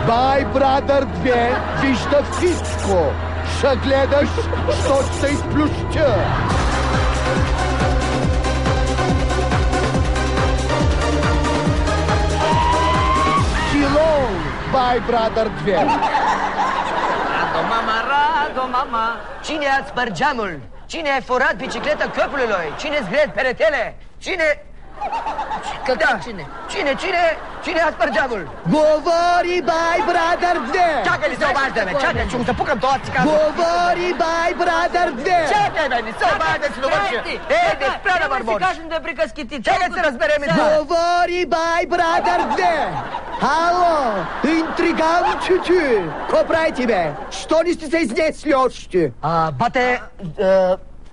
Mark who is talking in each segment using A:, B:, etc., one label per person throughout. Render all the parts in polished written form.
A: Бай Брадър 2 вижда всичко. Ще гледаш, що ще изплюща. Hello, Бай Брадър 2.
B: Радо, мама. Cine a spărgeamul? Cine a furat bicicleta copilului? Cine zgred peretele? Cine... Da. Cine a spărgeamul?
A: Говори, Бай Брадър 2.
B: Чакай ли се обаждаме? Чакай, че го запукам това си казвам.
A: Говори, Бай Брадър 2.
B: Чакай, бе, не се обажда си довърши. Не спря да върбориш.
C: Да си кажем да приказките.
B: Чакай се разберем и това.
A: Говори, Бай Брадър 2. Ало, интриганчето. Ко правите, бе? Що не сте се изнесли още?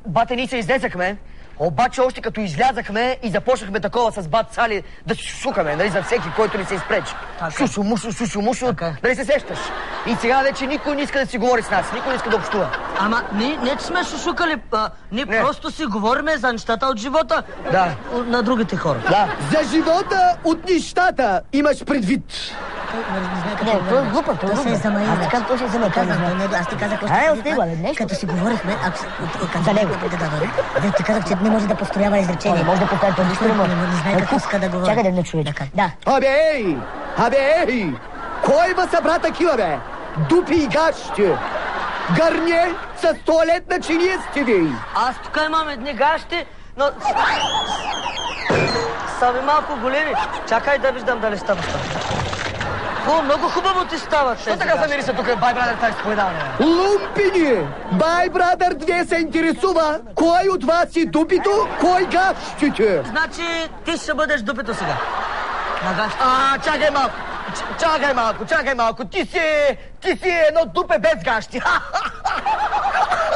B: Бате, ние се излезахме. Обаче още като излязахме и започнахме такова с бат Сали да се шушукаме, нали, за всеки, който ни се изпречи. Шушо-мушо, дали се сещаш? И сега вече никой не иска да си говори с нас, никой не иска да общува.
C: Ама не че сме шушукали, ние просто си говориме за нещата от живота на другите хора.
A: Да. За живота от нещата имаш предвид.
D: Не, това е глупо, това се е замаил. Аз ти казах, това се е замаил. Аз ти казах, като си говорихме, за него, да ти казах, че не може да построява изречение.
E: Не може да повтаря това нищо.
D: Не знае какво иска да говори.
E: Чакай да не чуе. Да.
A: Абе ей! Кой ва събра такива, бе? Дупи и гащи! Гърне с туалетна чиния сте ви!
C: Аз тук имам едни гащи, но... са ви малко големи. Чакай да виждам дали става. О, много хубаво ти стават.
B: Що така замири се тук, Бай Брадър, тази споедаване?
A: Лумпини! Бай Брадър 2 се интересува кой от вас е дупито, кой гащите.
C: Значи ти ще бъдеш дупито сега. На гащите.
B: Чакай малко. Ти си едно дупе без гащи.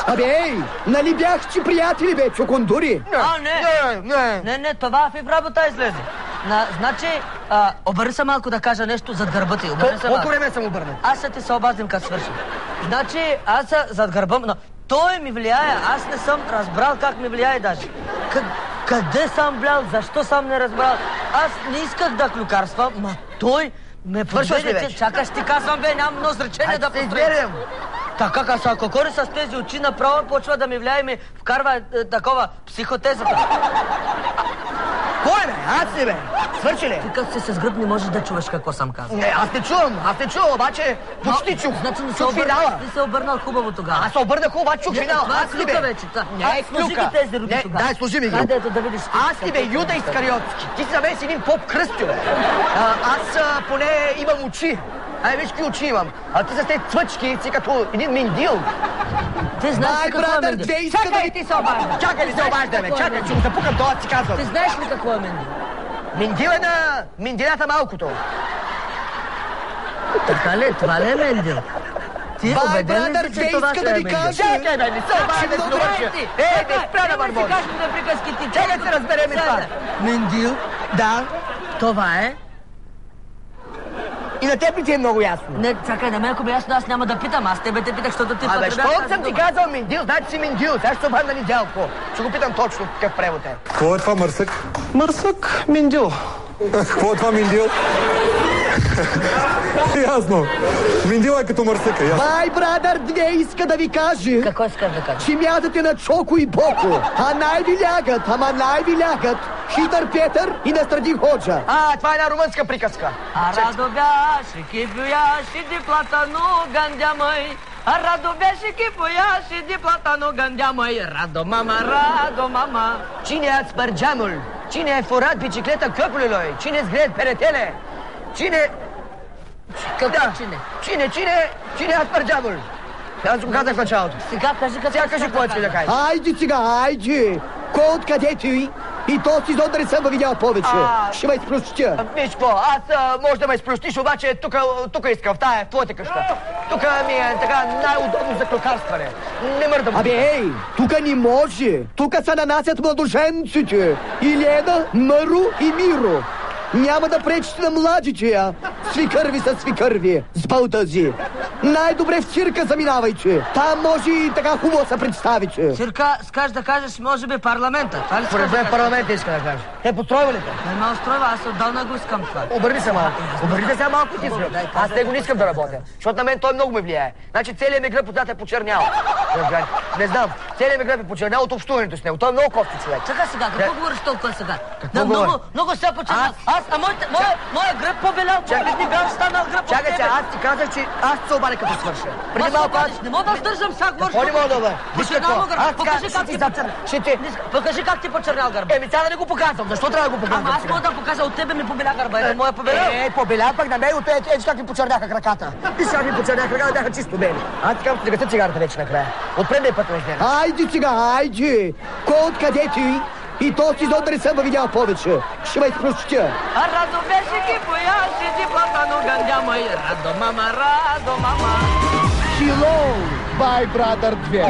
A: Абе ей, нали бяхте приятели, бе, чокондури?
C: Не, това в работа излезе. Значи, обърни се малко да кажа нещо зад гърба ти.
B: Колко време съм обърнал?
C: Аз ще ти се обаждам как свършим. Значи, аз зад гърба, но той ми влияе, аз не съм разбрал как ми влияе даже. Къде съм блял, защо съм не разбрал? Аз не исках да клюкарствам, ма той ме подведе. Чакаш ти казвам, бе, нямам много зречение да построим. Така, ако кори с тези очи направо почва да ми влияе и ми вкарва такова психотезата.
B: Кой, бе? Аз ли, бе? Свърши ли?
C: Ти като си с гръб не можеш да чуваш какво съм казал.
B: Не, аз не чувам, обаче почти чух.
C: Значи не се обърнал хубаво тогава.
B: Аз се обърнах хубаво, чух финала.
C: Аз ли, бе? Не е клюка. Тези руки тогава.
B: Дай, служи ми ги.
C: Хайде да видиш.
B: Аз ли, бе, Юда Искариотски? Ти си за мен си един поп кръстю, бе. Аз поне имам очи. Ай, виж какви очи имам. А ти с тези цвъчки си като един миндил.
C: Ти знаеш ли какво е мендил?
B: Чакай, ти се обажда. Чакай ли се обажда, бе? Чакай, че го запукам това, си казвам.
C: Ти знаеш ли какво е мендил?
B: Миндил е на миндилята малкото.
C: Така ли? Това ли е мендил? Ти убеден ли си, че това ще е мендил?
B: Чакай, бе, не се обажда, си довърши. Не спря да върбориш.
C: Сега ще да приказките.
B: Чакай се разберем и това.
C: Мендил? Да. Това е.
B: И на теб ли ти е много ясно?
C: Не, чакай, на мен ако бе ясно, аз няма да питам. Аз тебе те питах, защото ти
B: пътребяваш. Абе, що съм ти казал Миндил? Значи си Миндил. Сега ще се обърна Недялко. Ще го питам точно какъв превод е.
F: Какво е това, Мърсък?
G: Мърсък, Миндил.
F: Какво е това, Миндил? Ясно. Миндил е като Мърсъка, ясно.
A: Бай Брадър 2 иска да ви каже.
C: Какво искаш да кажеш?
A: Че мятате на Чоко и Боко. А най-ви лягат Хитър Петър и Настради Ходжа.
B: Това е една румънска приказка.
C: Радо бяше, кипояше, ди платано, гандя мой. Радо беше, кипояше, ди платано, гандя мой. Радо мама.
B: Cine a spărgeamul? Cine a furat bicicleta copilului? Cine zgred peretele? Cine... Cine a spărgeamul? Аз го казах в началото.
C: Сега кажи
B: какво искаш да кажеш.
A: Айде! Кой откъдето и този сезон да не съм видял повече. Ще ме изплющя.
B: Виж какво, аз може да ме изплющиш, обаче тук искам, в твоята къща. Тук ми е така най-удобно за клюкарстване. Не мърдам.
A: Абе, ей, тук не може. Тук се нанасят младоженците. Илена, Мару и Миро. Няма да пречите на младите, свикърви са свикърви, с бълтъзи. Най-добре в цирка заминавайте. Там може и така хубаво се представите.
C: Цирка, скаш да кажеш, може би парламента.
B: Според мен парламента иска да кажеш. Те подстройва ли те?
C: Не ме устройва, аз отдавна го искам това.
B: Обърни се малко. Обърните се малко ти. Аз него не искам да работя. Защото на мен той много ме влияе. Значи целият ми гръб отзад е почернял. Не знам. Целият ми гръб е почернял от общуването с него. Той е много кофти човек.
C: Чакай сега, какво говориш толкова сега?
B: Какво говоря?
C: Много се почернял. Моя гръб по-белял. Чакай, ти бях станал гръб.
B: Чакай се, аз ти казах, че аз ще се обадя като свърша. Преди малко аз...
C: Не мога да сдържам сега, говориш.
B: Какво не мога да бъде?
C: Покажи как ти почернял гърба.
B: Еми, сега да не го показвам. Защо трябва да го показвам?
C: Ама аз мога да покажа, от тебе ми побеля гърба. Ето моя побеля.
B: Побеля пък на мен от ето как ми почерняха краката. И сега ми почерняха краката, бяха чисто бели. Аз ти казвам, че гаса цигарата вече накрая. От предния път ме изнервя.
A: Айде сега, айде! Кой откъде ти? И то си да не съм видял повече. Ще ме изпрощя.
C: Радо беше ки пояси ти платано гандя мой. Радо мама.
A: Hello, my brother 2.